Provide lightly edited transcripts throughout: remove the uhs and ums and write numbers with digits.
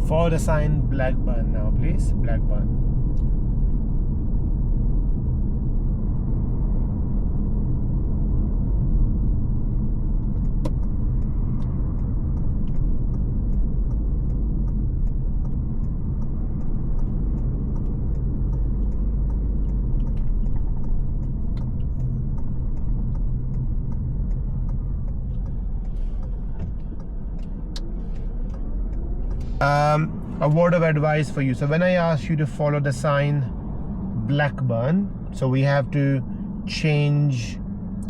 Follow the sign Blackburn now, please. Blackburn. A word of advice for you. So when I asked you to follow the sign Blackburn, so we have to change.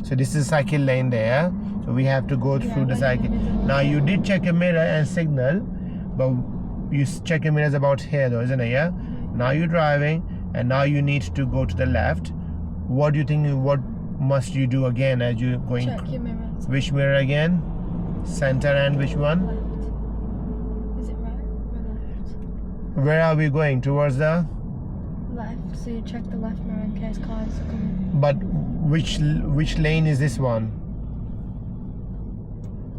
So this is cycle lane there, so we have to go through the cycle. Now you did check your mirror and signal, but you check your mirrors about here though, isn't it? Yeah. Now you're driving and now you need to go to the left. What do you think, what must you do again as you're going? Check your mirrors. Which mirror again? Center and which one? Left. Is it right or left? Where are we going? Towards the Left. So you check the left mirror in case cars are coming. but which lane is this one?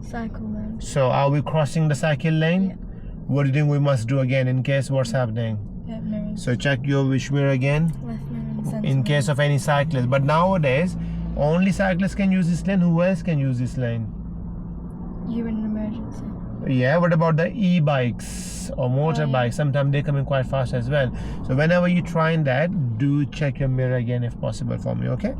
Cycle lane. So are we crossing the cycle lane? Yeah. What do you think we must do again in case what's happening? Yeah, mirrors. So check your which mirror again Left mirror and centre in case of any cyclist. But nowadays only cyclists can use this lane. Who else can use this lane? You in an emergency. Yeah, what about the e-bikes or motorbikes? Sometimes they come in quite fast as well. So whenever you're trying that, do check your mirror again if possible for me, okay?